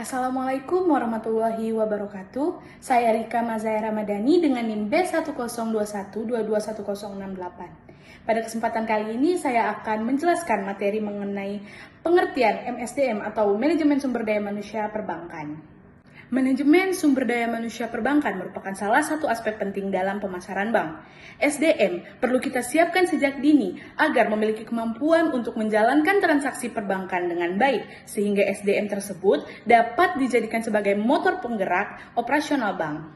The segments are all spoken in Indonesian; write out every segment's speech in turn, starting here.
Assalamualaikum warahmatullahi wabarakatuh. Saya Rika Mazaya Ramadhani dengan NIM B1021221068. Pada kesempatan kali ini saya akan menjelaskan materi mengenai pengertian MSDM atau Manajemen Sumber Daya Manusia Perbankan. Manajemen sumber daya manusia perbankan merupakan salah satu aspek penting dalam pemasaran bank. SDM perlu kita siapkan sejak dini agar memiliki kemampuan untuk menjalankan transaksi perbankan dengan baik, sehingga SDM tersebut dapat dijadikan sebagai motor penggerak operasional bank.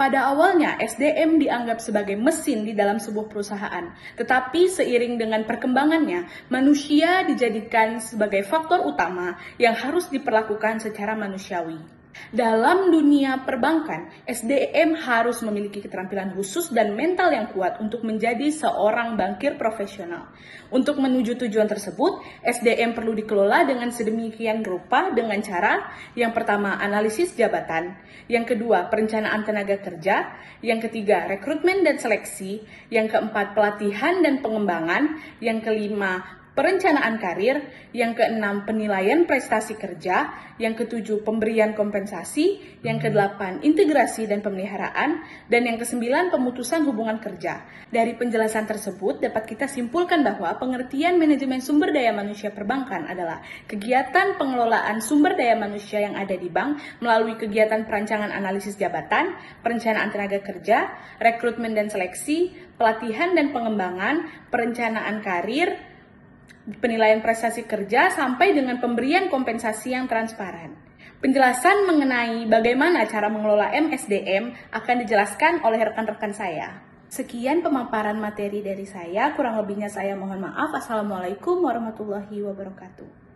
Pada awalnya, SDM dianggap sebagai mesin di dalam sebuah perusahaan, tetapi seiring dengan perkembangannya, manusia dijadikan sebagai faktor utama yang harus diperlakukan secara manusiawi. Dalam dunia perbankan, SDM harus memiliki keterampilan khusus dan mental yang kuat untuk menjadi seorang bankir profesional. Untuk menuju tujuan tersebut, SDM perlu dikelola dengan sedemikian rupa dengan cara yang pertama, analisis jabatan, yang kedua, perencanaan tenaga kerja, yang ketiga, rekrutmen dan seleksi, yang keempat, pelatihan dan pengembangan, yang kelima, perencanaan karir, yang keenam penilaian prestasi kerja, yang ketujuh pemberian kompensasi, yang kedelapan integrasi dan pemeliharaan, dan yang kesembilan pemutusan hubungan kerja. Dari penjelasan tersebut dapat kita simpulkan bahwa pengertian manajemen sumber daya manusia perbankan adalah kegiatan pengelolaan sumber daya manusia yang ada di bank melalui kegiatan perancangan analisis jabatan, perencanaan tenaga kerja, rekrutmen dan seleksi, pelatihan dan pengembangan, perencanaan karir, penilaian prestasi kerja, sampai dengan pemberian kompensasi yang transparan. Penjelasan mengenai bagaimana cara mengelola MSDM akan dijelaskan oleh rekan-rekan saya. Sekian pemaparan materi dari saya, kurang lebihnya saya mohon maaf. Assalamualaikum warahmatullahi wabarakatuh.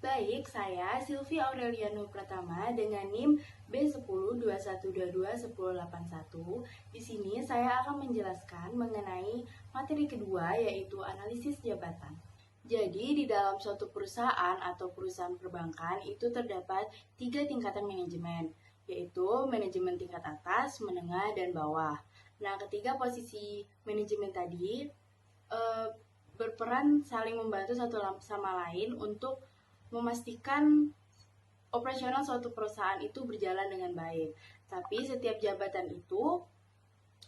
Baik, saya Silvi Aureliano Pratama dengan NIM B1021221081. Di sini saya akan menjelaskan mengenai materi kedua, yaitu analisis jabatan. Jadi, di dalam suatu perusahaan atau perusahaan perbankan itu terdapat 3 tingkatan manajemen, yaitu manajemen tingkat atas, menengah, dan bawah. Nah, ketiga posisi manajemen tadi berperan saling membantu satu sama lain untuk memastikan operasional suatu perusahaan itu berjalan dengan baik. Tapi setiap jabatan itu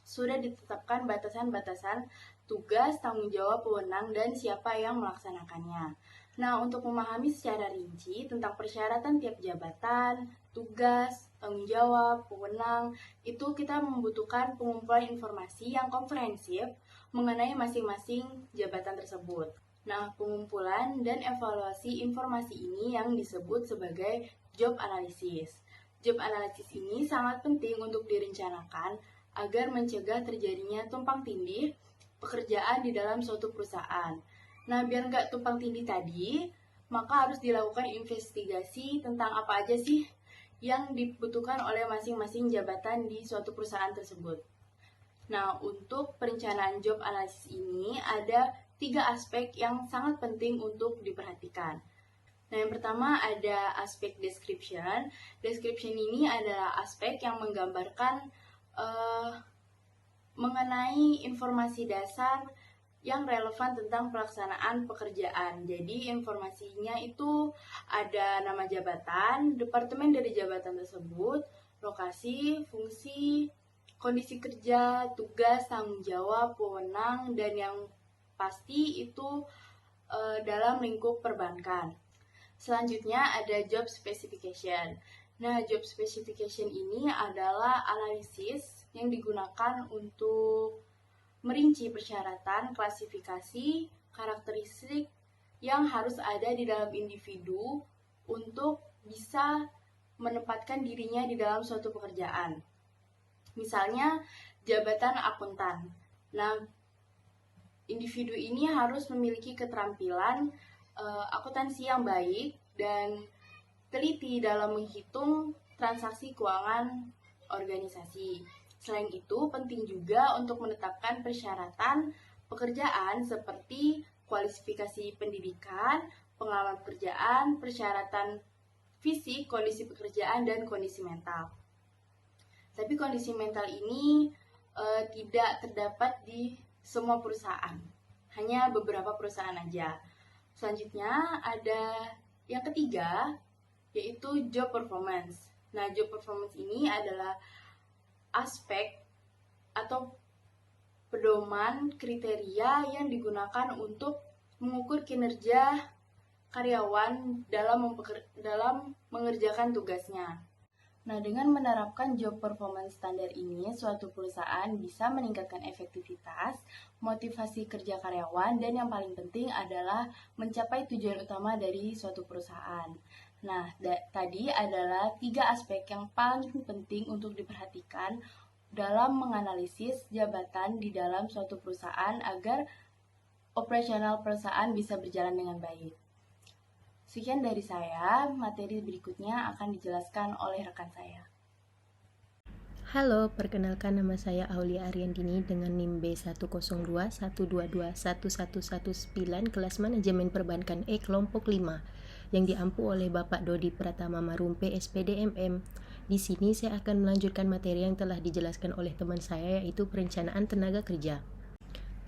sudah ditetapkan batasan-batasan tugas, tanggung jawab, wewenang, dan siapa yang melaksanakannya. Nah, untuk memahami secara rinci tentang persyaratan tiap jabatan, tugas, tanggung jawab, wewenang, itu kita membutuhkan pengumpulan informasi yang komprehensif mengenai masing-masing jabatan tersebut. Nah, pengumpulan dan evaluasi informasi ini yang disebut sebagai job analysis. Job analysis ini sangat penting untuk direncanakan agar mencegah terjadinya tumpang tindih pekerjaan di dalam suatu perusahaan. Nah, biar nggak tumpang tindih tadi, maka harus dilakukan investigasi tentang apa aja sih yang dibutuhkan oleh masing-masing jabatan di suatu perusahaan tersebut. Nah, untuk perencanaan job analysis ini ada 3 aspek yang sangat penting untuk diperhatikan. Nah, yang pertama ada aspek description. Description ini adalah aspek yang menggambarkan mengenai informasi dasar yang relevan tentang pelaksanaan pekerjaan. Jadi, informasinya itu ada nama jabatan, departemen dari jabatan tersebut, lokasi, fungsi, kondisi kerja, tugas, tanggung jawab, wewenang, dan yang pasti itu dalam lingkup perbankan. Selanjutnya ada job specification. Nah, job specification ini adalah analisis yang digunakan untuk merinci persyaratan, klasifikasi, karakteristik yang harus ada di dalam individu untuk bisa menempatkan dirinya di dalam suatu pekerjaan. Misalnya, jabatan akuntan. Nah, individu ini harus memiliki keterampilan akuntansi yang baik dan teliti dalam menghitung transaksi keuangan organisasi. Selain itu, penting juga untuk menetapkan persyaratan pekerjaan seperti kualifikasi pendidikan, pengalaman pekerjaan, persyaratan fisik, kondisi pekerjaan, dan kondisi mental. Tapi kondisi mental ini tidak terdapat di semua perusahaan, hanya beberapa perusahaan aja. Selanjutnya ada yang ketiga, yaitu job performance. Nah, job performance ini adalah aspek atau pedoman kriteria yang digunakan untuk mengukur kinerja karyawan dalam mengerjakan tugasnya. Nah, dengan menerapkan job performance standar ini, suatu perusahaan bisa meningkatkan efektivitas, motivasi kerja karyawan, dan yang paling penting adalah mencapai tujuan utama dari suatu perusahaan. Nah, tadi adalah 3 aspek yang paling penting untuk diperhatikan dalam menganalisis jabatan di dalam suatu perusahaan agar operasional perusahaan bisa berjalan dengan baik. Sekian dari saya, materi berikutnya akan dijelaskan oleh rekan saya. Halo, perkenalkan nama saya Aulia Ariandini dengan NIM B10212211119 kelas manajemen perbankan E kelompok 5 yang diampu oleh Bapak Dodi Pratama Marumpe SPDMM. Di sini saya akan melanjutkan materi yang telah dijelaskan oleh teman saya yaitu perencanaan tenaga kerja.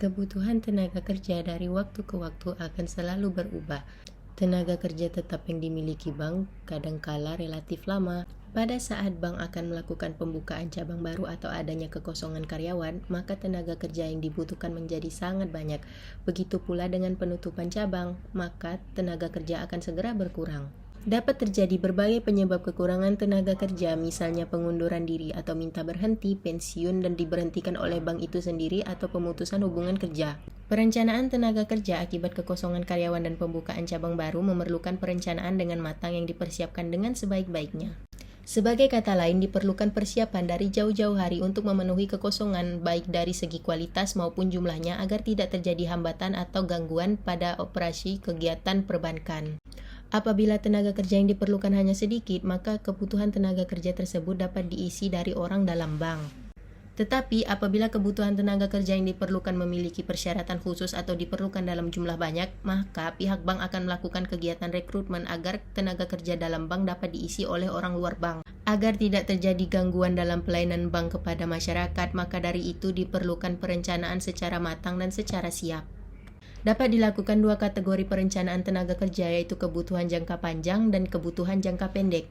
Kebutuhan tenaga kerja dari waktu ke waktu akan selalu berubah. Tenaga kerja tetap yang dimiliki bank kadangkala relatif lama. Pada saat bank akan melakukan pembukaan cabang baru atau adanya kekosongan karyawan, maka tenaga kerja yang dibutuhkan menjadi sangat banyak. Begitu pula dengan penutupan cabang, maka tenaga kerja akan segera berkurang. Dapat terjadi berbagai penyebab kekurangan tenaga kerja, misalnya pengunduran diri atau minta berhenti, pensiun, dan diberhentikan oleh bank itu sendiri atau pemutusan hubungan kerja. Perencanaan tenaga kerja akibat kekosongan karyawan dan pembukaan cabang baru memerlukan perencanaan dengan matang yang dipersiapkan dengan sebaik-baiknya. Sebagai kata lain, diperlukan persiapan dari jauh-jauh hari untuk memenuhi kekosongan baik dari segi kualitas maupun jumlahnya agar tidak terjadi hambatan atau gangguan pada operasi kegiatan perbankan. Apabila tenaga kerja yang diperlukan hanya sedikit, maka kebutuhan tenaga kerja tersebut dapat diisi dari orang dalam bank. Tetapi apabila kebutuhan tenaga kerja yang diperlukan memiliki persyaratan khusus atau diperlukan dalam jumlah banyak, maka pihak bank akan melakukan kegiatan rekrutmen agar tenaga kerja dalam bank dapat diisi oleh orang luar bank. Agar tidak terjadi gangguan dalam pelayanan bank kepada masyarakat, maka dari itu diperlukan perencanaan secara matang dan secara siap. Dapat dilakukan 2 kategori perencanaan tenaga kerja, yaitu kebutuhan jangka panjang dan kebutuhan jangka pendek.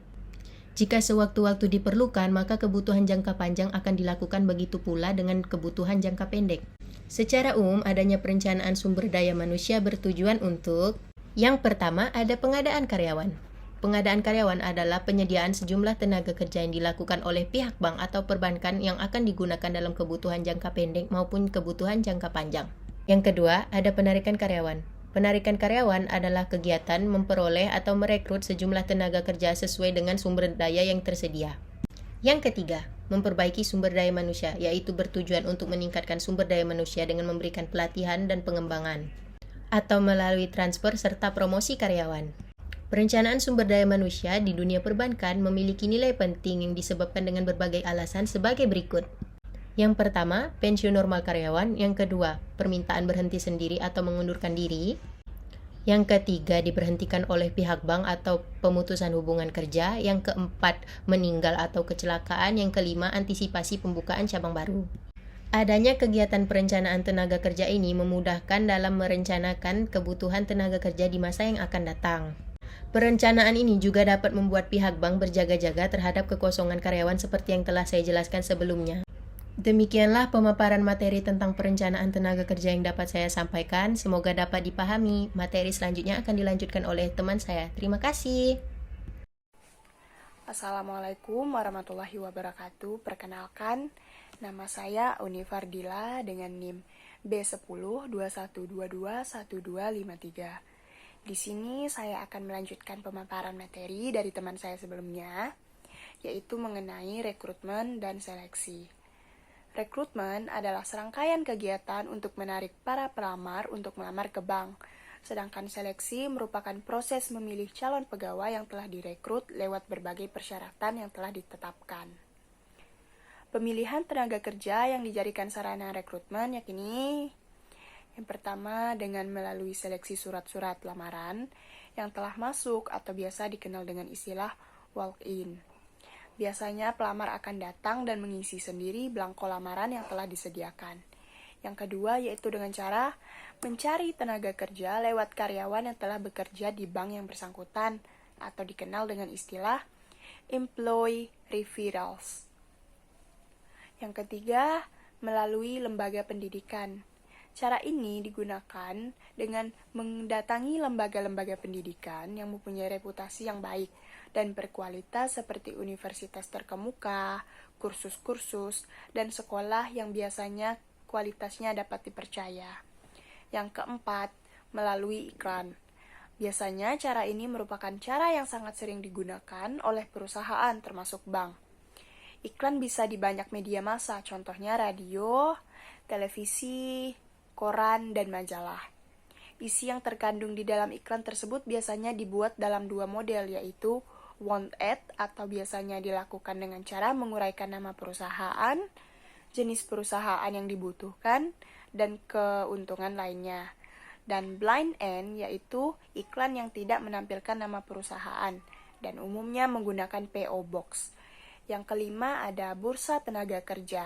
Jika sewaktu-waktu diperlukan, maka kebutuhan jangka panjang akan dilakukan, begitu pula dengan kebutuhan jangka pendek. Secara umum, adanya perencanaan sumber daya manusia bertujuan untuk: yang pertama, ada pengadaan karyawan. Pengadaan karyawan adalah penyediaan sejumlah tenaga kerja yang dilakukan oleh pihak bank atau perbankan yang akan digunakan dalam kebutuhan jangka pendek maupun kebutuhan jangka panjang. Yang kedua, ada penarikan karyawan. Penarikan karyawan adalah kegiatan memperoleh atau merekrut sejumlah tenaga kerja sesuai dengan sumber daya yang tersedia. Yang ketiga, memperbaiki sumber daya manusia, yaitu bertujuan untuk meningkatkan sumber daya manusia dengan memberikan pelatihan dan pengembangan, atau melalui transfer serta promosi karyawan. Perencanaan sumber daya manusia di dunia perbankan memiliki nilai penting yang disebabkan dengan berbagai alasan sebagai berikut. Yang pertama, pensiun normal karyawan. Yang kedua, permintaan berhenti sendiri atau mengundurkan diri. Yang ketiga, diberhentikan oleh pihak bank atau pemutusan hubungan kerja. Yang keempat, meninggal atau kecelakaan. Yang kelima, antisipasi pembukaan cabang baru. Adanya kegiatan perencanaan tenaga kerja ini memudahkan dalam merencanakan kebutuhan tenaga kerja di masa yang akan datang. Perencanaan ini juga dapat membuat pihak bank berjaga-jaga terhadap kekosongan karyawan seperti yang telah saya jelaskan sebelumnya. Demikianlah pemaparan materi tentang perencanaan tenaga kerja yang dapat saya sampaikan. Semoga dapat dipahami. Materi selanjutnya akan dilanjutkan oleh teman saya. Terima kasih. Assalamualaikum warahmatullahi wabarakatuh. Perkenalkan, nama saya Uni Fardila dengan NIM B1021221253. Di sini saya akan melanjutkan pemaparan materi dari teman saya sebelumnya, yaitu mengenai rekrutmen dan seleksi. Rekrutmen adalah serangkaian kegiatan untuk menarik para pelamar untuk melamar ke bank, sedangkan seleksi merupakan proses memilih calon pegawai yang telah direkrut lewat berbagai persyaratan yang telah ditetapkan. Pemilihan tenaga kerja yang dijadikan sarana rekrutmen yakni: yang pertama, dengan melalui seleksi surat-surat lamaran yang telah masuk atau biasa dikenal dengan istilah walk-in. Biasanya pelamar akan datang dan mengisi sendiri belangko lamaran yang telah disediakan. Yang kedua, yaitu dengan cara mencari tenaga kerja lewat karyawan yang telah bekerja di bank yang bersangkutan. atau dikenal dengan istilah employee referrals. Yang ketiga, melalui lembaga pendidikan. Cara ini digunakan dengan mendatangi lembaga-lembaga pendidikan yang mempunyai reputasi yang baik dan berkualitas seperti universitas terkemuka, kursus-kursus, dan sekolah yang biasanya kualitasnya dapat dipercaya. Yang keempat, melalui iklan. Biasanya cara ini merupakan cara yang sangat sering digunakan oleh perusahaan termasuk bank. Iklan bisa di banyak media massa, contohnya radio, televisi, koran, dan majalah. Isi yang terkandung di dalam iklan tersebut biasanya dibuat dalam dua model, yaitu want ad atau biasanya dilakukan dengan cara menguraikan nama perusahaan, jenis perusahaan yang dibutuhkan, dan keuntungan lainnya. Dan blind end yaitu iklan yang tidak menampilkan nama perusahaan dan umumnya menggunakan PO Box. Yang kelima ada bursa tenaga kerja.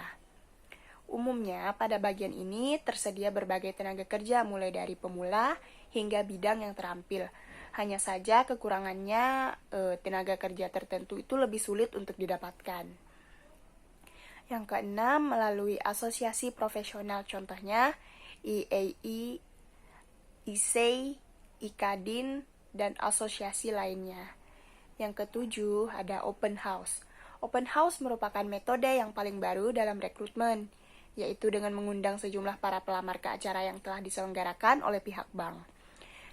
Umumnya pada bagian ini tersedia berbagai tenaga kerja mulai dari pemula hingga bidang yang terampil. Hanya saja kekurangannya tenaga kerja tertentu itu lebih sulit untuk didapatkan. Yang keenam melalui asosiasi profesional, contohnya IAI, ISEI, IKADIN, dan asosiasi lainnya. Yang ketujuh ada open house. Open house merupakan metode yang paling baru dalam rekrutmen, yaitu dengan mengundang sejumlah para pelamar ke acara yang telah diselenggarakan oleh pihak bank.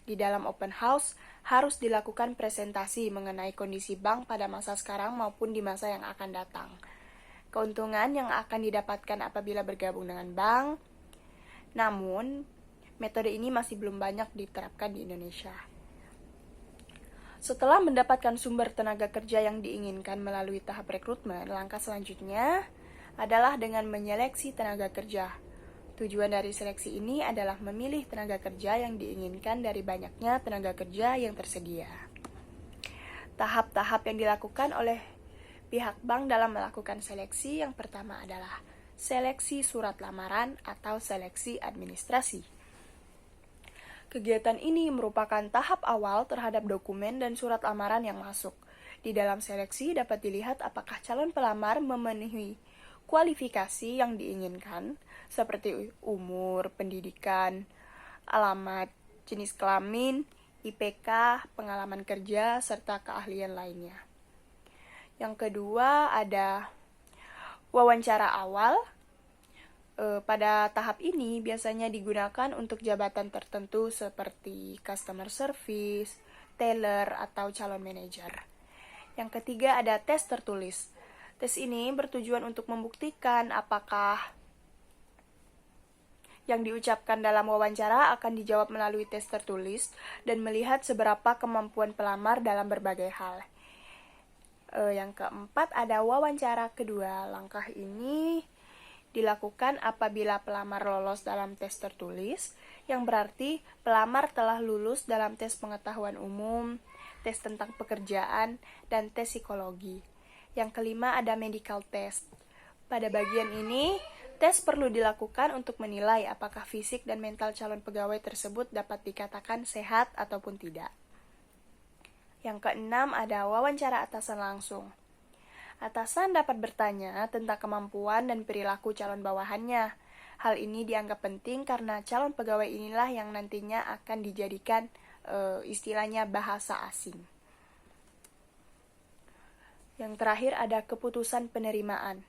Di dalam open house, harus dilakukan presentasi mengenai kondisi bank pada masa sekarang maupun di masa yang akan datang. Keuntungan yang akan didapatkan apabila bergabung dengan bank. Namun, metode ini masih belum banyak diterapkan di Indonesia. Setelah mendapatkan sumber tenaga kerja yang diinginkan melalui tahap rekrutmen, langkah selanjutnya adalah dengan menyeleksi tenaga kerja. Tujuan dari seleksi ini adalah memilih tenaga kerja yang diinginkan dari banyaknya tenaga kerja yang tersedia. Tahap-tahap yang dilakukan oleh pihak bank dalam melakukan seleksi yang pertama adalah seleksi surat lamaran atau seleksi administrasi. Kegiatan ini merupakan tahap awal terhadap dokumen dan surat lamaran yang masuk. Di dalam seleksi dapat dilihat apakah calon pelamar memenuhi kualifikasi yang diinginkan, seperti umur, pendidikan, alamat, jenis kelamin, IPK, pengalaman kerja, serta keahlian lainnya. Yang kedua ada wawancara awal. Pada tahap ini biasanya digunakan untuk jabatan tertentu seperti customer service, teller, atau calon manajer. Yang ketiga ada tes tertulis. Tes ini bertujuan untuk membuktikan apakah yang diucapkan dalam wawancara akan dijawab melalui tes tertulis dan melihat seberapa kemampuan pelamar dalam berbagai hal. Yang keempat ada wawancara kedua. Langkah ini dilakukan apabila pelamar lolos dalam tes tertulis, yang berarti pelamar telah lulus dalam tes pengetahuan umum, tes tentang pekerjaan, dan tes psikologi. Yang kelima ada medical test. Pada bagian ini, tes perlu dilakukan untuk menilai apakah fisik dan mental calon pegawai tersebut dapat dikatakan sehat ataupun tidak. Yang keenam ada wawancara atasan langsung. Atasan dapat bertanya tentang kemampuan dan perilaku calon bawahannya. Hal ini dianggap penting karena calon pegawai inilah yang nantinya akan dijadikan istilahnya bahasa asing. Yang terakhir ada keputusan penerimaan.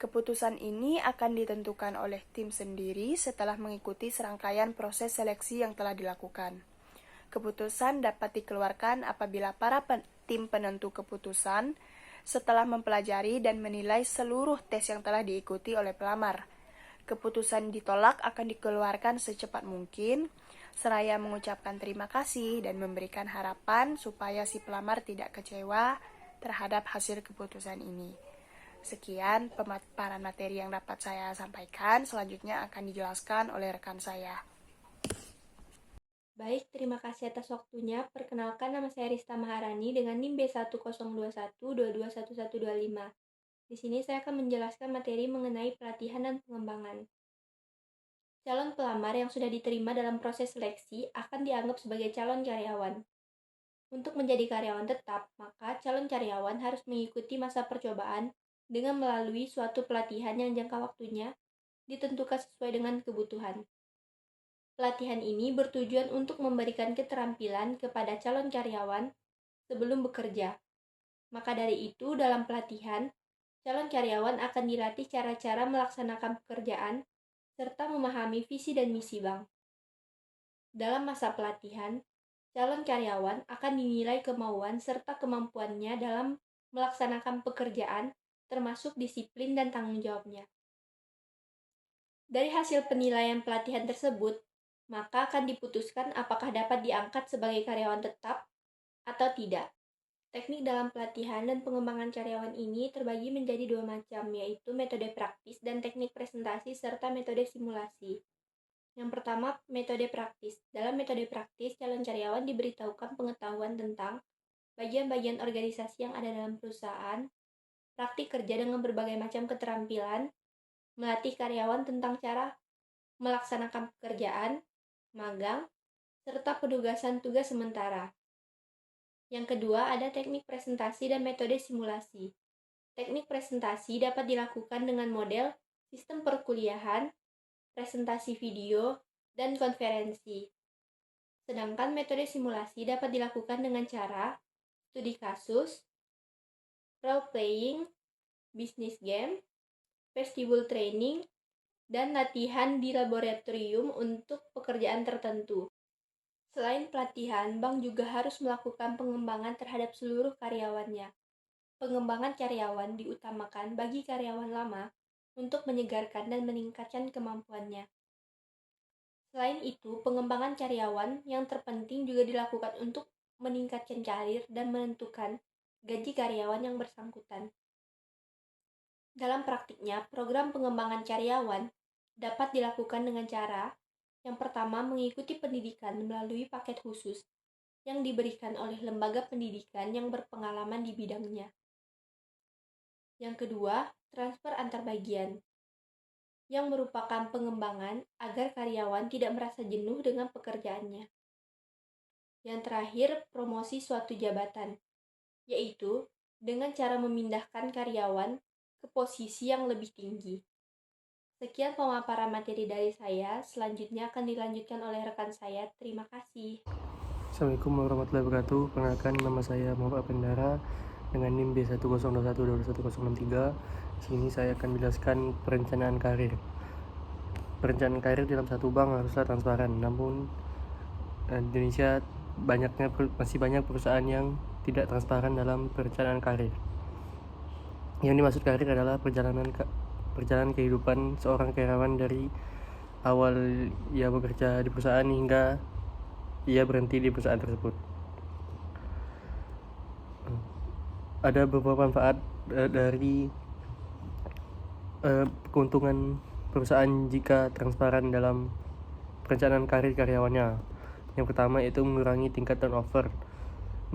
Keputusan ini akan ditentukan oleh tim sendiri setelah mengikuti serangkaian proses seleksi yang telah dilakukan. Keputusan dapat dikeluarkan apabila para tim penentu keputusan setelah mempelajari dan menilai seluruh tes yang telah diikuti oleh pelamar. Keputusan ditolak akan dikeluarkan secepat mungkin, seraya mengucapkan terima kasih dan memberikan harapan supaya si pelamar tidak kecewa terhadap hasil keputusan ini. Sekian pemaparan materi yang dapat saya sampaikan, selanjutnya akan dijelaskan oleh rekan saya. Baik, terima kasih atas waktunya. Perkenalkan, nama saya Rista Maharani dengan NIM B1021221125. Di sini saya akan menjelaskan materi mengenai pelatihan dan pengembangan. Calon pelamar yang sudah diterima dalam proses seleksi akan dianggap sebagai calon karyawan. Untuk menjadi karyawan tetap, maka calon karyawan harus mengikuti masa percobaan dengan melalui suatu pelatihan yang jangka waktunya ditentukan sesuai dengan kebutuhan. Pelatihan ini bertujuan untuk memberikan keterampilan kepada calon karyawan sebelum bekerja. Maka dari itu, dalam pelatihan, calon karyawan akan dilatih cara-cara melaksanakan pekerjaan serta memahami visi dan misi bank. Dalam masa pelatihan, calon karyawan akan dinilai kemauan serta kemampuannya dalam melaksanakan pekerjaan, termasuk disiplin dan tanggung jawabnya. Dari hasil penilaian pelatihan tersebut, maka akan diputuskan apakah dapat diangkat sebagai karyawan tetap atau tidak. Teknik dalam pelatihan dan pengembangan karyawan ini terbagi menjadi 2 macam, yaitu metode praktis dan teknik presentasi serta metode simulasi. Yang pertama, metode praktis. Dalam metode praktis, calon karyawan diberitahukan pengetahuan tentang bagian-bagian organisasi yang ada dalam perusahaan, praktik kerja dengan berbagai macam keterampilan, melatih karyawan tentang cara melaksanakan pekerjaan, magang, serta penugasan tugas sementara. Yang kedua, ada teknik presentasi dan metode simulasi. Teknik presentasi dapat dilakukan dengan model sistem perkuliahan, presentasi video, dan konferensi. Sedangkan metode simulasi dapat dilakukan dengan cara studi kasus, role-playing, business game, vestibule training, dan latihan di laboratorium untuk pekerjaan tertentu. Selain pelatihan, bank juga harus melakukan pengembangan terhadap seluruh karyawannya. Pengembangan karyawan diutamakan bagi karyawan lama untuk menyegarkan dan meningkatkan kemampuannya. Selain itu, pengembangan karyawan yang terpenting juga dilakukan untuk meningkatkan karir dan menentukan gaji karyawan yang bersangkutan. Dalam praktiknya, program pengembangan karyawan dapat dilakukan dengan cara yang pertama, mengikuti pendidikan melalui paket khusus yang diberikan oleh lembaga pendidikan yang berpengalaman di bidangnya. Yang kedua, transfer antar bagian, yang merupakan pengembangan agar karyawan tidak merasa jenuh dengan pekerjaannya. Yang terakhir, promosi suatu jabatan, yaitu dengan cara memindahkan karyawan ke posisi yang lebih tinggi. Sekian pemaparan materi dari saya, selanjutnya akan dilanjutkan oleh rekan saya. Terima kasih. Assalamualaikum warahmatullahi wabarakatuh. Perkenalkan, nama saya Muhammad Apendara dengan NIM B102121063. Di sini saya akan menjelaskan perencanaan karir. Perencanaan karir dalam satu bank haruslah transparan. Namun di Indonesia masih banyak perusahaan yang tidak transparan dalam perencanaan karir. Yang dimaksud karir adalah perjalanan kehidupan seorang karyawan dari awal ia bekerja di perusahaan hingga ia berhenti di perusahaan tersebut. Ada beberapa manfaat dari keuntungan perusahaan jika transparan dalam perencanaan karir karyawannya. Yang pertama yaitu mengurangi tingkat turnover.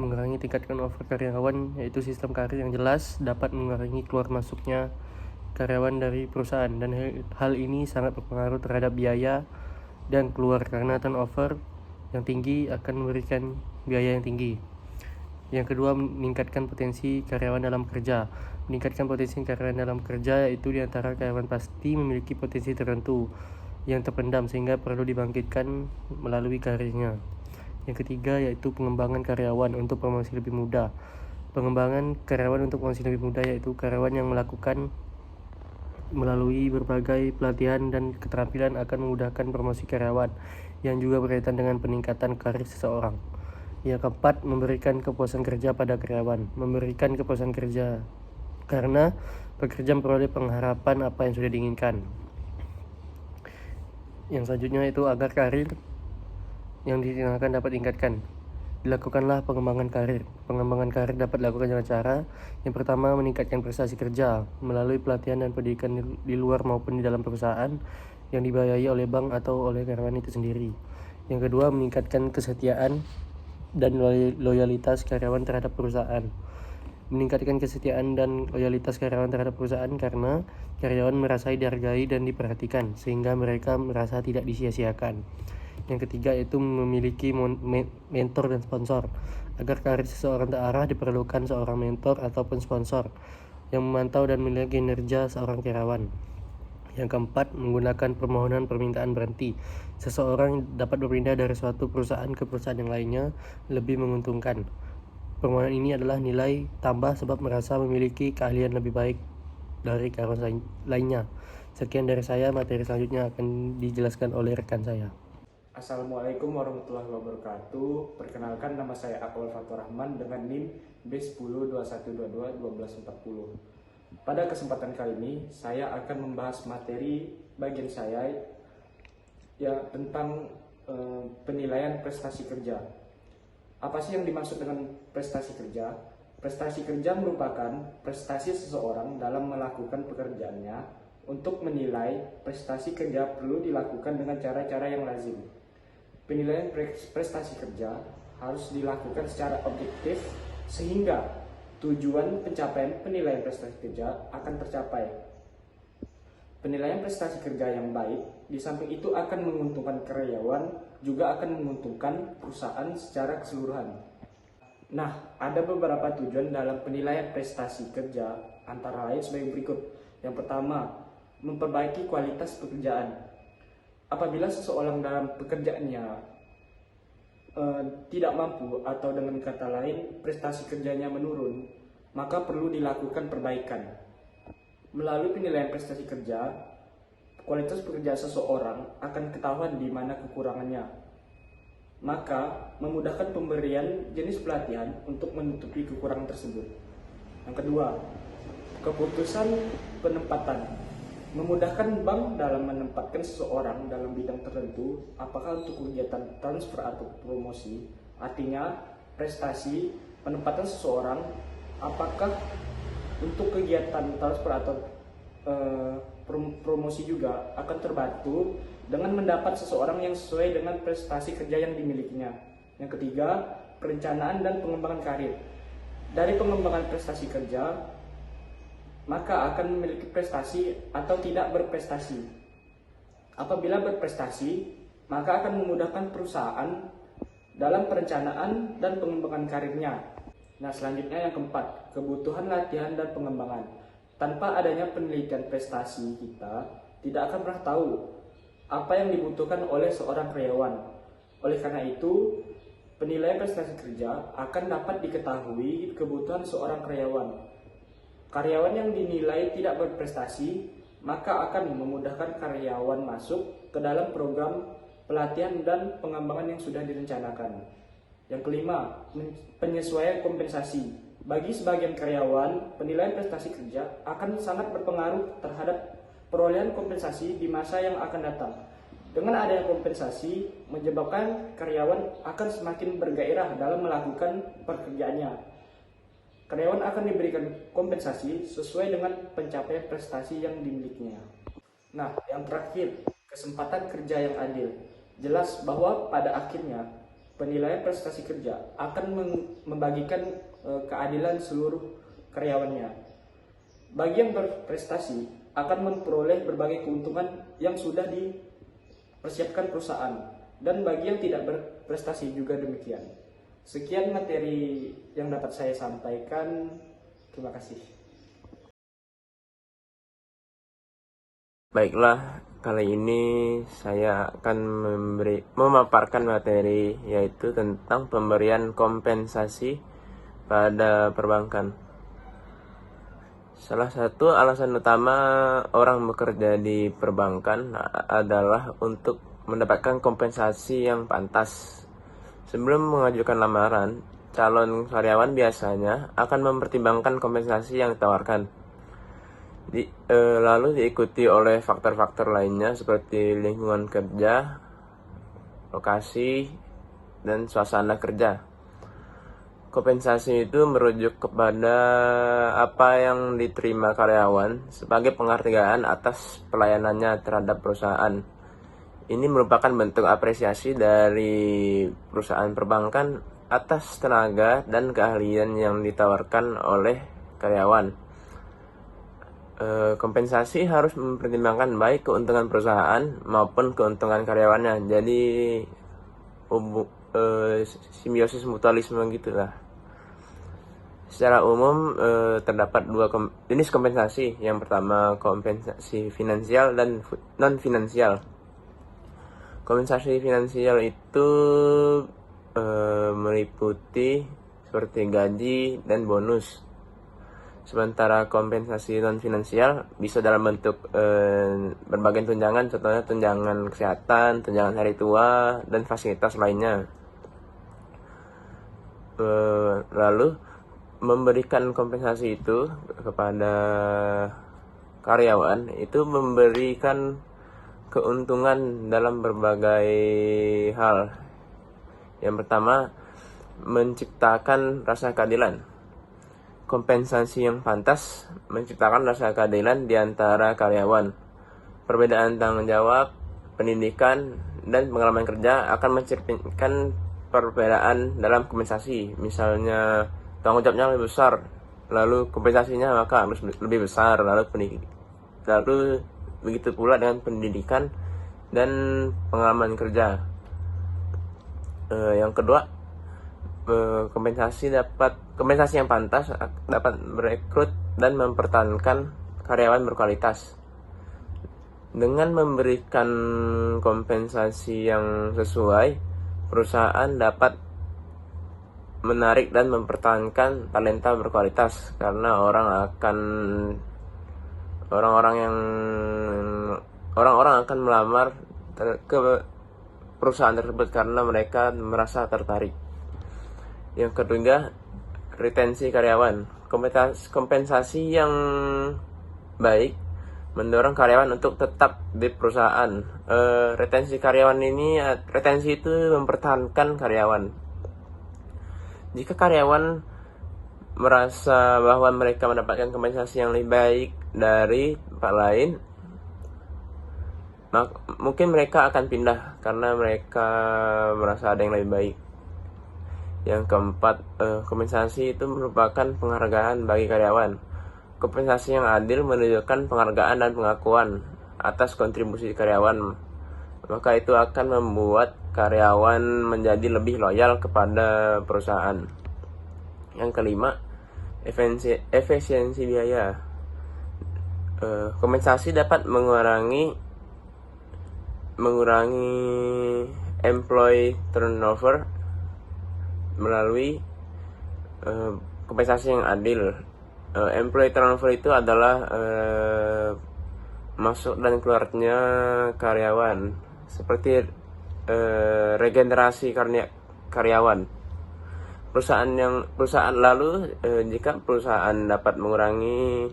Mengurangi tingkat turnover karyawan yaitu sistem karir yang jelas dapat mengurangi keluar masuknya karyawan dari perusahaan, dan hal ini sangat berpengaruh terhadap biaya dan keluar karena turnover yang tinggi akan memberikan biaya yang tinggi. Yang kedua, meningkatkan potensi karyawan dalam kerja. Meningkatkan potensi karyawan dalam kerja yaitu diantara karyawan pasti memiliki potensi tertentu yang terpendam sehingga perlu dibangkitkan melalui karirnya. Yang ketiga yaitu pengembangan karyawan untuk promosi lebih mudah. Pengembangan karyawan untuk promosi lebih mudah yaitu karyawan yang melakukan melalui berbagai pelatihan dan keterampilan akan memudahkan promosi karyawan yang juga berkaitan dengan peningkatan karir seseorang. Yang keempat, memberikan kepuasan kerja pada karyawan. Memberikan kepuasan kerja karena pekerja memperoleh pengharapan apa yang sudah diinginkan. Yang selanjutnya itu agar karir yang ditinggalkan dapat ditingkatkan. Dilakukanlah pengembangan karir. Pengembangan karir dapat dilakukan dengan cara yang pertama, meningkatkan prestasi kerja melalui pelatihan dan pendidikan di luar maupun di dalam perusahaan yang dibiayai oleh bank atau oleh karyawan itu sendiri. Yang kedua, meningkatkan kesetiaan dan loyalitas karyawan terhadap perusahaan. Meningkatkan kesetiaan dan loyalitas karyawan terhadap perusahaan karena karyawan merasa dihargai dan diperhatikan sehingga mereka merasa tidak disia-siakan. Yang ketiga yaitu memiliki mentor dan sponsor Agar karir seseorang terarah diperlukan seorang mentor ataupun sponsor yang memantau dan menilai kinerja seorang karyawan. Yang keempat, menggunakan permohonan permintaan berhenti. Seseorang dapat berpindah dari suatu perusahaan ke perusahaan yang lainnya lebih menguntungkan. Permohonan ini adalah nilai tambah sebab merasa memiliki keahlian lebih baik dari karyawan lainnya. Sekian dari saya, materi selanjutnya akan dijelaskan oleh rekan saya. Assalamualaikum warahmatullahi wabarakatuh. Perkenalkan, nama saya Akmal Fatur Rahman dengan NIM B1021221240. Pada kesempatan kali ini, saya akan membahas materi bagian saya tentang penilaian prestasi kerja. Apa sih yang dimaksud dengan prestasi kerja? Prestasi kerja merupakan prestasi seseorang dalam melakukan pekerjaannya. Untuk menilai prestasi kerja perlu dilakukan dengan cara-cara yang lazim. Penilaian prestasi kerja harus dilakukan secara objektif sehingga tujuan pencapaian penilaian prestasi kerja akan tercapai. Penilaian prestasi kerja yang baik di samping itu akan menguntungkan karyawan, juga akan menguntungkan perusahaan secara keseluruhan. Nah, ada beberapa tujuan dalam penilaian prestasi kerja, antara lain sebagai berikut. Yang pertama, memperbaiki kualitas pekerjaan. Apabila seseorang dalam pekerjaannya tidak mampu atau dengan kata lain prestasi kerjanya menurun, maka perlu dilakukan perbaikan. Melalui penilaian prestasi kerja, kualitas pekerja seseorang akan ketahuan di mana kekurangannya. Maka memudahkan pemberian jenis pelatihan untuk menutupi kekurangan tersebut. Yang kedua, keputusan penempatan. Memudahkan bank dalam menempatkan seseorang dalam bidang tertentu, apakah untuk kegiatan transfer atau promosi. Artinya, prestasi penempatan seseorang, apakah untuk kegiatan transfer atau promosi juga akan terbantu dengan mendapat seseorang yang sesuai dengan prestasi kerja yang dimilikinya. Yang ketiga, perencanaan dan pengembangan karir. Dari pengembangan prestasi kerja, maka akan memiliki prestasi atau tidak berprestasi. Apabila berprestasi, maka akan memudahkan perusahaan dalam perencanaan dan pengembangan karirnya. Nah, selanjutnya yang keempat, kebutuhan latihan dan pengembangan. Tanpa adanya penelitian prestasi, kita tidak akan pernah tahu apa yang dibutuhkan oleh seorang karyawan. Oleh karena itu, penilaian prestasi kerja akan dapat diketahui kebutuhan seorang karyawan. Karyawan yang dinilai tidak berprestasi, maka akan memudahkan karyawan masuk ke dalam program pelatihan dan pengembangan yang sudah direncanakan. Yang kelima, penyesuaian kompensasi. Bagi sebagian karyawan, penilaian prestasi kerja akan sangat berpengaruh terhadap perolehan kompensasi di masa yang akan datang. Dengan adanya kompensasi, menyebabkan karyawan akan semakin bergairah dalam melakukan pekerjaannya. Karyawan akan diberikan kompensasi sesuai dengan pencapaian prestasi yang dimilikinya. Nah, yang terakhir, kesempatan kerja yang adil. Jelas bahwa pada akhirnya penilaian prestasi kerja akan membagikan keadilan seluruh karyawannya. Bagi yang berprestasi akan memperoleh berbagai keuntungan yang sudah dipersiapkan perusahaan, dan bagi yang tidak berprestasi juga demikian. Sekian materi yang dapat saya sampaikan. Terima kasih. Baiklah, kali ini saya akan memaparkan materi yaitu tentang pemberian kompensasi pada perbankan. Salah satu alasan utama orang bekerja di perbankan adalah untuk mendapatkan kompensasi yang pantas. Sebelum mengajukan lamaran, calon karyawan biasanya akan mempertimbangkan kompensasi yang ditawarkan. Lalu diikuti oleh faktor-faktor lainnya seperti lingkungan kerja, lokasi, dan suasana kerja. Kompensasi itu merujuk kepada apa yang diterima karyawan sebagai penghargaan atas pelayanannya terhadap perusahaan. Ini merupakan bentuk apresiasi dari perusahaan perbankan atas tenaga dan keahlian yang ditawarkan oleh karyawan. Kompensasi harus mempertimbangkan baik keuntungan perusahaan maupun keuntungan karyawannya. Jadi simbiosis mutualisme gitulah. Secara umum terdapat dua jenis kompensasi. Yang pertama kompensasi finansial dan non finansial. Kompensasi finansial itu meliputi seperti gaji dan bonus. Sementara kompensasi non finansial bisa dalam bentuk berbagai tunjangan, contohnya tunjangan kesehatan, tunjangan hari tua, dan fasilitas lainnya. Lalu memberikan kompensasi itu kepada karyawan itu memberikan keuntungan dalam berbagai hal. Yang pertama, menciptakan rasa keadilan. Kompensasi yang pantas menciptakan rasa keadilan di antara karyawan. Perbedaan tanggung jawab, pendidikan, dan pengalaman kerja akan mencerminkan perbedaan dalam kompensasi. Misalnya tanggung jawabnya lebih besar, lalu kompensasinya maka harus lebih besar, lalu begitu pula dengan pendidikan dan pengalaman kerja. Yang kedua, kompensasi yang pantas dapat merekrut dan mempertahankan karyawan berkualitas. Dengan memberikan kompensasi yang sesuai, perusahaan dapat menarik dan mempertahankan talenta berkualitas karena orang akan melamar ke perusahaan tersebut karena mereka merasa tertarik. Yang ketiga, retensi karyawan. Kompensasi yang baik mendorong karyawan untuk tetap di perusahaan. Retensi itu mempertahankan karyawan. Jika karyawan merasa bahwa mereka mendapatkan kompensasi yang lebih baik dari tempat lain, mungkin mereka akan pindah karena mereka merasa ada yang lebih baik. Yang keempat, kompensasi itu merupakan penghargaan bagi karyawan. Kompensasi yang adil menunjukkan penghargaan dan pengakuan atas kontribusi karyawan. Maka itu akan membuat karyawan menjadi lebih loyal kepada perusahaan. Yang kelima, efisiensi biaya. Kompensasi dapat mengurangi employee turnover melalui kompensasi yang adil. Employee turnover itu adalah masuk dan keluarnya karyawan, seperti regenerasi karyawan. Jika perusahaan dapat mengurangi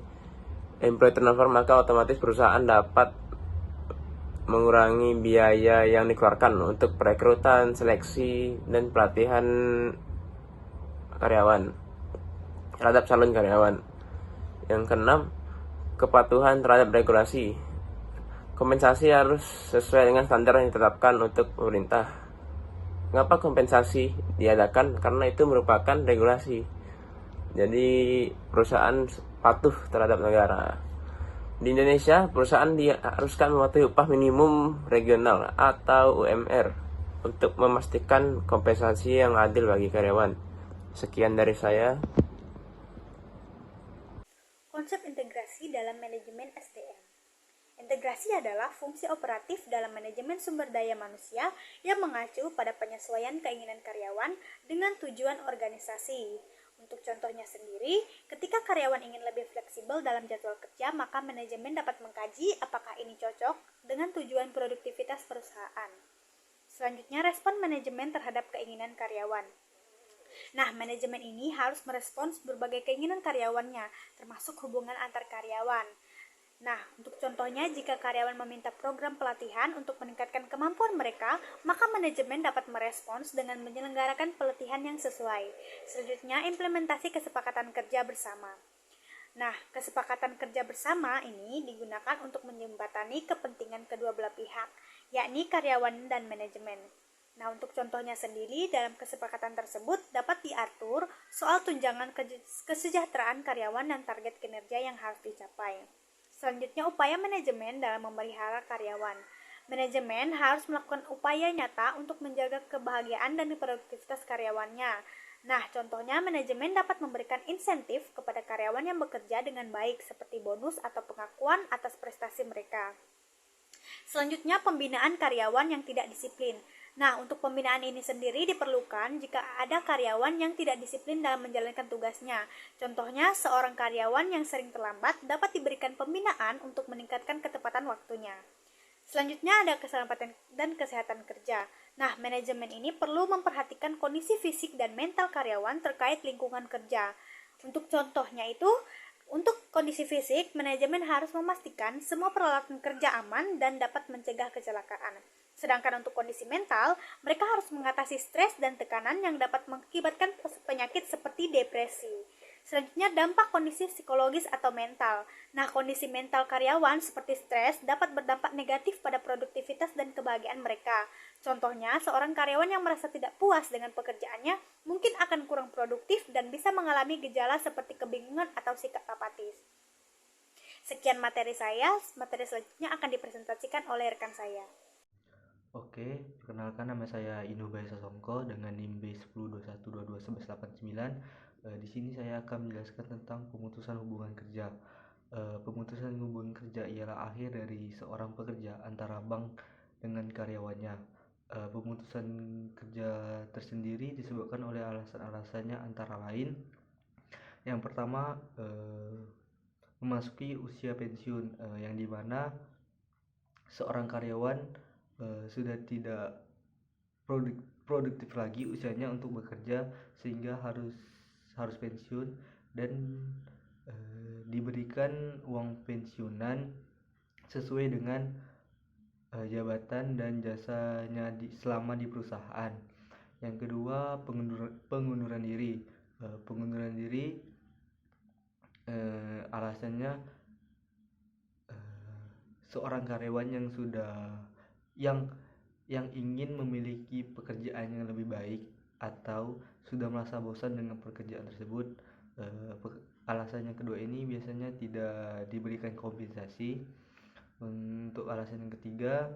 employee turnover, maka otomatis perusahaan dapat mengurangi biaya yang dikeluarkan untuk perekrutan, seleksi, dan pelatihan karyawan terhadap calon karyawan. Yang keenam, kepatuhan terhadap regulasi. Kompensasi harus sesuai dengan standar yang ditetapkan untuk pemerintah. Mengapa kompensasi diadakan? Karena itu merupakan regulasi. Jadi perusahaan patuh terhadap negara. Di Indonesia, perusahaan diharuskan mematuhi upah minimum regional atau UMR untuk memastikan kompensasi yang adil bagi karyawan. Sekian dari saya. Konsep integrasi dalam manajemen SDM. Integrasi adalah fungsi operatif dalam manajemen sumber daya manusia yang mengacu pada penyesuaian keinginan karyawan dengan tujuan organisasi. Untuk contohnya sendiri, ketika karyawan ingin lebih fleksibel dalam jadwal kerja, maka manajemen dapat mengkaji apakah ini cocok dengan tujuan produktivitas perusahaan. Selanjutnya, respon manajemen terhadap keinginan karyawan. Nah, manajemen ini harus merespons berbagai keinginan karyawannya, termasuk hubungan antar karyawan. Nah, untuk contohnya, jika karyawan meminta program pelatihan untuk meningkatkan kemampuan mereka, maka manajemen dapat merespons dengan menyelenggarakan pelatihan yang sesuai. Selanjutnya, implementasi kesepakatan kerja bersama. Nah, kesepakatan kerja bersama ini digunakan untuk menjembatani kepentingan kedua belah pihak, yakni karyawan dan manajemen. Nah, untuk contohnya sendiri, dalam kesepakatan tersebut dapat diatur soal tunjangan kesejahteraan karyawan dan target kinerja yang harus dicapai. Selanjutnya, upaya manajemen dalam memelihara karyawan. Manajemen harus melakukan upaya nyata untuk menjaga kebahagiaan dan produktivitas karyawannya. Nah, contohnya manajemen dapat memberikan insentif kepada karyawan yang bekerja dengan baik seperti bonus atau pengakuan atas prestasi mereka. Selanjutnya, pembinaan karyawan yang tidak disiplin. Nah, untuk pembinaan ini sendiri diperlukan jika ada karyawan yang tidak disiplin dalam menjalankan tugasnya. Contohnya, seorang karyawan yang sering terlambat dapat diberikan pembinaan untuk meningkatkan ketepatan waktunya. Selanjutnya ada keselamatan dan kesehatan kerja. Nah, manajemen ini perlu memperhatikan kondisi fisik dan mental karyawan terkait lingkungan kerja. Untuk contohnya itu, untuk kondisi fisik, manajemen harus memastikan semua peralatan kerja aman dan dapat mencegah kecelakaan. Sedangkan untuk kondisi mental, mereka harus mengatasi stres dan tekanan yang dapat mengakibatkan penyakit seperti depresi. Selanjutnya, dampak kondisi psikologis atau mental. Nah, kondisi mental karyawan seperti stres dapat berdampak negatif pada produktivitas dan kebahagiaan mereka. Contohnya, seorang karyawan yang merasa tidak puas dengan pekerjaannya mungkin akan kurang produktif dan bisa mengalami gejala seperti kebingungan atau sikap apatis. Sekian materi saya, materi selanjutnya akan dipresentasikan oleh rekan saya. Oke, perkenalkan nama saya Inu Bae Sasongko dengan NIM B1021221189. Di sini saya akan menjelaskan tentang pemutusan hubungan kerja. Pemutusan hubungan kerja ialah akhir dari seorang pekerja antara bank dengan karyawannya. Pemutusan kerja tersendiri disebabkan oleh alasan-alasannya antara lain. Yang pertama, memasuki usia pensiun, yang dimana seorang karyawan sudah tidak produktif lagi usianya untuk bekerja sehingga harus pensiun dan diberikan uang pensiunan sesuai dengan jabatan dan jasanya selama di perusahaan. Yang kedua, pengunduran diri. Pengunduran diri alasannya seorang karyawan yang ingin memiliki pekerjaan yang lebih baik atau sudah merasa bosan dengan pekerjaan tersebut. Alasan yang kedua ini biasanya tidak diberikan kompensasi. Untuk alasan yang ketiga,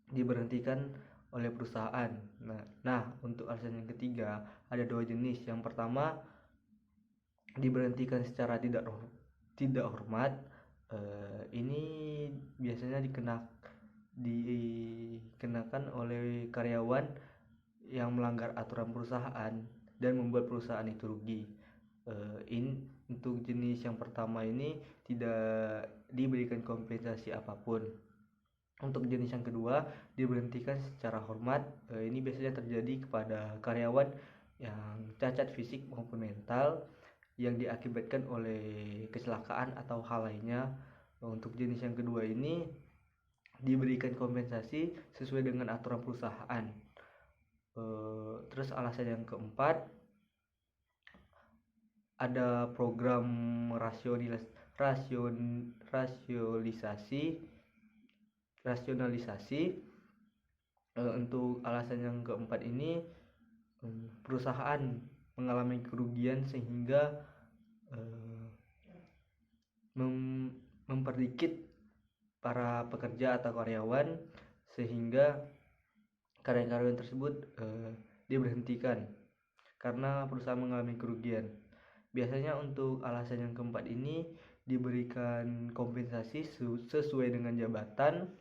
diberhentikan oleh perusahaan. Nah, untuk alasan yang ketiga ada dua jenis. Yang pertama, diberhentikan secara tidak hormat. Ini biasanya dikenakan oleh karyawan yang melanggar aturan perusahaan dan membuat perusahaan itu rugi. Untuk jenis yang pertama ini tidak diberikan kompensasi apapun. Untuk jenis yang kedua, diberhentikan secara hormat. Ini biasanya terjadi kepada karyawan yang cacat fisik maupun mental yang diakibatkan oleh kecelakaan atau hal lainnya. Untuk jenis yang kedua ini diberikan kompensasi sesuai dengan aturan perusahaan. Terus alasan yang keempat, ada program rasionalisasi. Untuk alasan yang keempat ini, perusahaan mengalami kerugian sehingga memperdikit para pekerja atau karyawan sehingga karyawan tersebut diberhentikan karena perusahaan mengalami kerugian. Biasanya untuk alasan yang keempat ini diberikan kompensasi sesuai dengan jabatan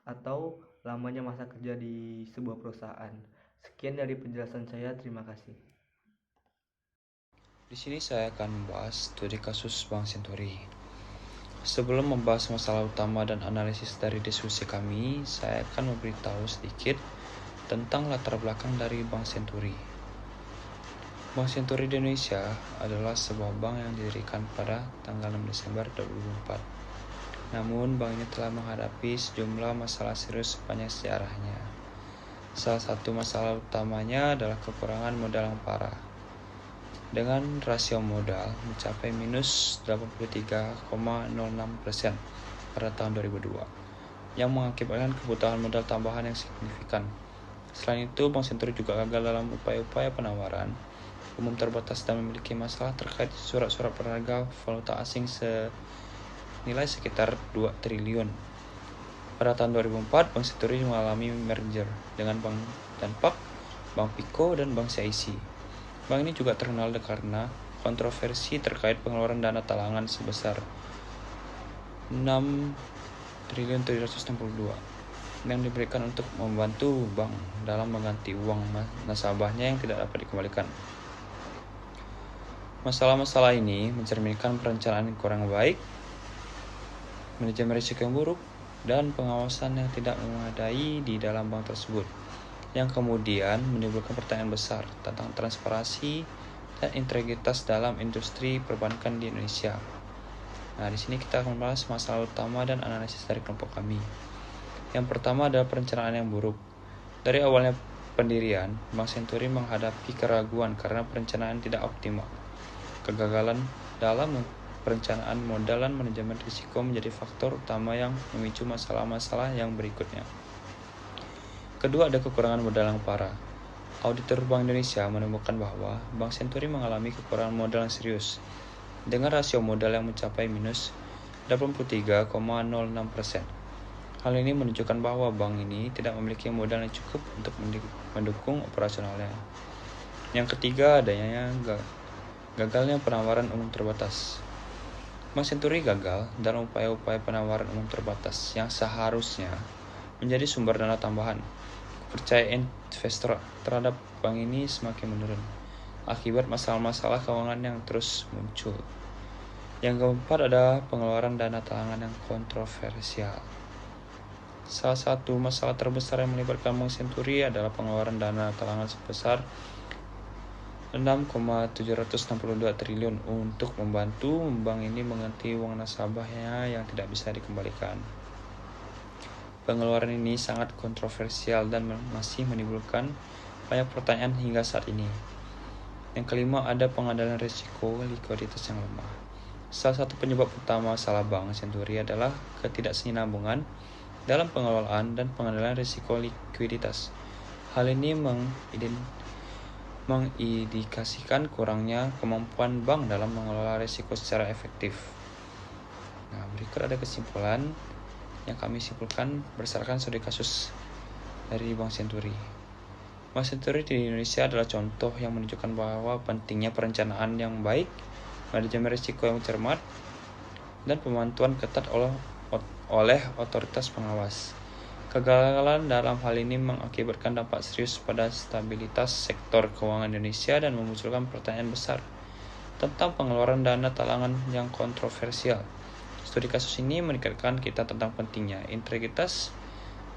atau lamanya masa kerja di sebuah perusahaan. Sekian dari penjelasan saya, terima kasih. Di sini saya akan membahas studi kasus Bank Senturi. Sebelum membahas masalah utama dan analisis dari diskusi kami, saya akan memberitahu sedikit tentang latar belakang dari Bank Senturi. Bank Senturi di Indonesia adalah sebuah bank yang didirikan pada tanggal 6 Desember 2004. Namun, bank ini telah menghadapi sejumlah masalah serius sepanjang sejarahnya. Salah satu masalah utamanya adalah kekurangan modal yang parah. Dengan rasio modal mencapai minus 83,06% pada tahun 2002, yang mengakibatkan kebutuhan modal tambahan yang signifikan. Selain itu, Bank Senturi juga gagal dalam upaya-upaya penawaran umum terbatas dan memiliki masalah terkait surat-surat berharga valuta asing senilai sekitar 2 triliun. Pada tahun 2004, Bank Senturi mengalami merger dengan Bank Danpak, Bank Piko, dan Bank CIC. Bank ini juga terkenal karena kontroversi terkait pengeluaran dana talangan sebesar 6.762 yang diberikan untuk membantu bank dalam mengganti uang nasabahnya yang tidak dapat dikembalikan. Masalah-masalah ini mencerminkan perencanaan yang kurang baik, manajemen risiko yang buruk, dan pengawasan yang tidak memadai di dalam bank tersebut, yang kemudian menimbulkan pertanyaan besar tentang transparansi dan integritas dalam industri perbankan di Indonesia. Nah, di sini kita akan membahas masalah utama dan analisis dari kelompok kami. Yang pertama adalah perencanaan yang buruk. Dari awalnya pendirian, Bank Senturi menghadapi keraguan karena perencanaan tidak optimal. Kegagalan dalam perencanaan modal dan manajemen risiko menjadi faktor utama yang memicu masalah-masalah yang berikutnya. Kedua, ada kekurangan modal yang parah. Auditor Bank Indonesia menemukan bahwa Bank Senturi mengalami kekurangan modal yang serius, dengan rasio modal yang mencapai minus 83,06%. Hal ini menunjukkan bahwa bank ini tidak memiliki modal yang cukup untuk mendukung operasionalnya. Yang ketiga, adanya gagalnya penawaran umum terbatas. Bank Senturi gagal dalam upaya-upaya penawaran umum terbatas yang seharusnya menjadi sumber dana tambahan. Kepercayaan investor terhadap bank ini semakin menurun akibat masalah-masalah keuangan yang terus muncul. Yang keempat ada pengeluaran dana talangan yang kontroversial. Salah satu masalah terbesar yang melibatkan Bank Senturi adalah pengeluaran dana talangan sebesar 6,762 triliun untuk membantu bank ini mengganti uang nasabahnya yang tidak bisa dikembalikan. Pengeluaran ini sangat kontroversial dan masih menimbulkan banyak pertanyaan hingga saat ini. Yang kelima, ada pengendalian risiko likuiditas yang lemah. Salah satu penyebab utama salah Bank Senturi adalah ketidaksinambungan dalam pengelolaan dan pengendalian risiko likuiditas. Hal ini mengindikasikan kurangnya kemampuan bank dalam mengelola risiko secara efektif. Nah, berikut ada kesimpulan yang kami simpulkan berdasarkan studi kasus dari Bank Senturi. Bank Senturi di Indonesia adalah contoh yang menunjukkan bahwa pentingnya perencanaan yang baik, manajemen risiko yang cermat, dan pemantauan ketat oleh otoritas pengawas. Kegagalan dalam hal ini mengakibatkan dampak serius pada stabilitas sektor keuangan Indonesia dan memunculkan pertanyaan besar tentang pengeluaran dana talangan yang kontroversial. Studi kasus ini mengingatkan kita tentang pentingnya integritas,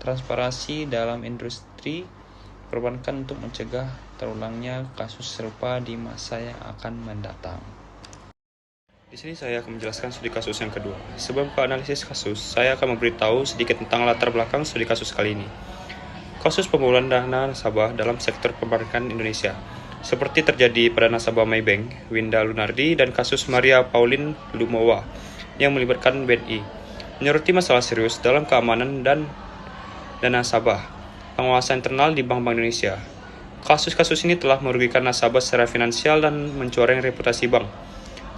transparansi dalam industri perbankan untuk mencegah terulangnya kasus serupa di masa yang akan mendatang. Di sini saya akan menjelaskan studi kasus yang kedua. Sebelum ke analisis kasus, saya akan memberitahu sedikit tentang latar belakang studi kasus kali ini. Kasus pembobolan dana nasabah dalam sektor perbankan Indonesia, seperti terjadi pada nasabah Maybank, Winda Lunardi, dan kasus Maria Pauline Lumowa yang melibatkan BNI, menyoroti masalah serius dalam keamanan dan dana nasabah, pengawasan internal di Bank-Bank Indonesia. Kasus-kasus ini telah merugikan nasabah secara finansial dan mencoreng reputasi bank.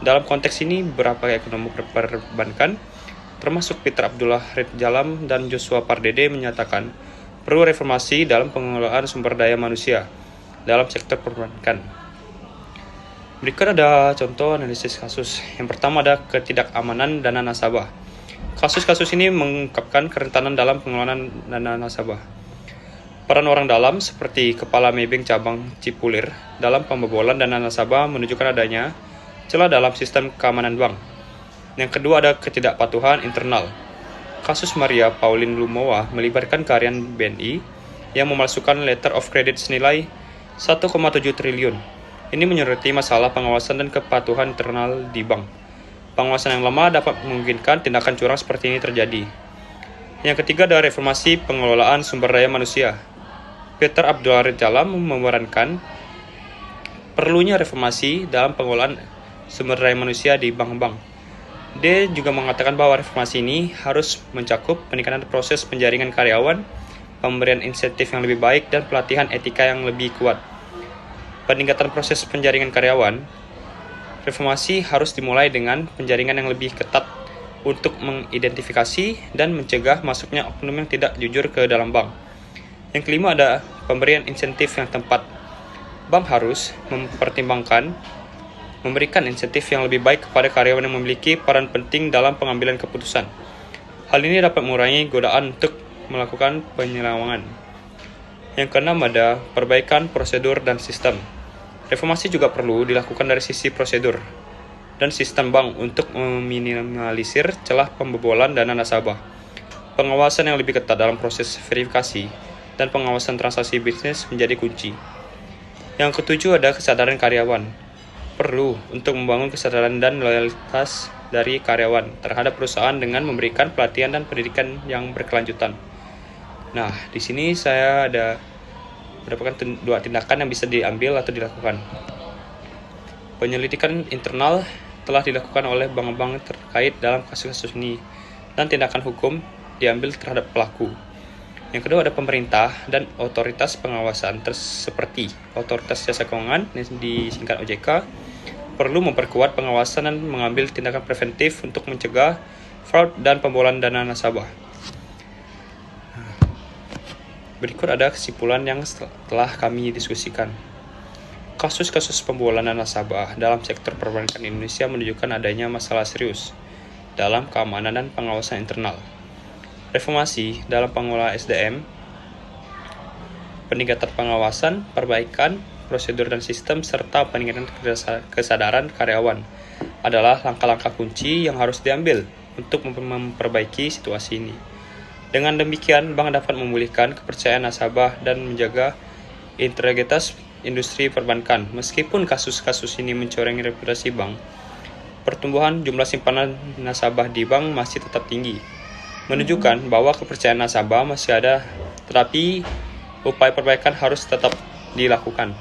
Dalam konteks ini, beberapa ekonom perbankan, termasuk Peter Abdullah Jalam dan Joshua Pardede menyatakan perlu reformasi dalam pengelolaan sumber daya manusia dalam sektor perbankan. Berikut ada contoh analisis kasus. Yang pertama ada ketidakamanan dana nasabah. Kasus-kasus ini mengungkapkan kerentanan dalam pengelolaan dana nasabah. Peran orang dalam seperti Kepala Maybank Cabang Cipulir dalam pembobolan dana nasabah menunjukkan adanya celah dalam sistem keamanan bank. Yang kedua ada ketidakpatuhan internal. Kasus Maria Pauline Lumowa melibatkan karyawan BNI yang memalsukan letter of credit senilai 1,7 triliun. Ini menyoroti masalah pengawasan dan kepatuhan internal di bank. Pengawasan yang lemah dapat memungkinkan tindakan curang seperti ini terjadi. Yang ketiga ada reformasi pengelolaan sumber daya manusia. Peter Abdullah Jalam memerankan perlunya reformasi dalam pengelolaan sumber daya manusia di bank-bank. Dia juga mengatakan bahwa reformasi ini harus mencakup peningkatan proses penjaringan karyawan, pemberian insentif yang lebih baik, dan pelatihan etika yang lebih kuat. Peningkatan proses penjaringan karyawan, reformasi harus dimulai dengan penjaringan yang lebih ketat untuk mengidentifikasi dan mencegah masuknya oknum yang tidak jujur ke dalam bank. Yang kelima ada pemberian insentif yang tepat. Bank harus memberikan insentif yang lebih baik kepada karyawan yang memiliki peran penting dalam pengambilan keputusan. Hal ini dapat mengurangi godaan untuk melakukan penyelewengan. Yang keenam ada perbaikan prosedur dan sistem. Reformasi juga perlu dilakukan dari sisi prosedur dan sistem bank untuk meminimalisir celah pembobolan dana nasabah. Pengawasan yang lebih ketat dalam proses verifikasi dan pengawasan transaksi bisnis menjadi kunci. Yang ketujuh ada kesadaran karyawan. Perlu untuk membangun kesadaran dan loyalitas dari karyawan terhadap perusahaan dengan memberikan pelatihan dan pendidikan yang berkelanjutan. Nah, di sini saya ada mendapatkan dua tindakan yang bisa diambil atau dilakukan. Penyelidikan internal telah dilakukan oleh bank-bank terkait dalam kasus-kasus ini dan tindakan hukum diambil terhadap pelaku. Yang kedua ada pemerintah dan otoritas pengawasan seperti Otoritas Jasa Keuangan yang disingkat OJK perlu memperkuat pengawasan dan mengambil tindakan preventif untuk mencegah fraud dan pembobolan dana nasabah. Berikut ada kesimpulan yang telah kami diskusikan. Kasus-kasus pembobolan dana nasabah dalam sektor perbankan Indonesia menunjukkan adanya masalah serius dalam keamanan dan pengawasan internal. Reformasi dalam pengelolaan SDM, peningkatan pengawasan, perbaikan prosedur dan sistem, serta peningkatan kesadaran karyawan adalah langkah-langkah kunci yang harus diambil untuk memperbaiki situasi ini. Dengan demikian, bank dapat memulihkan kepercayaan nasabah dan menjaga integritas industri perbankan. Meskipun kasus-kasus ini mencoreng reputasi bank, pertumbuhan jumlah simpanan nasabah di bank masih tetap tinggi, menunjukkan bahwa kepercayaan nasabah masih ada, tetapi upaya perbaikan harus tetap dilakukan.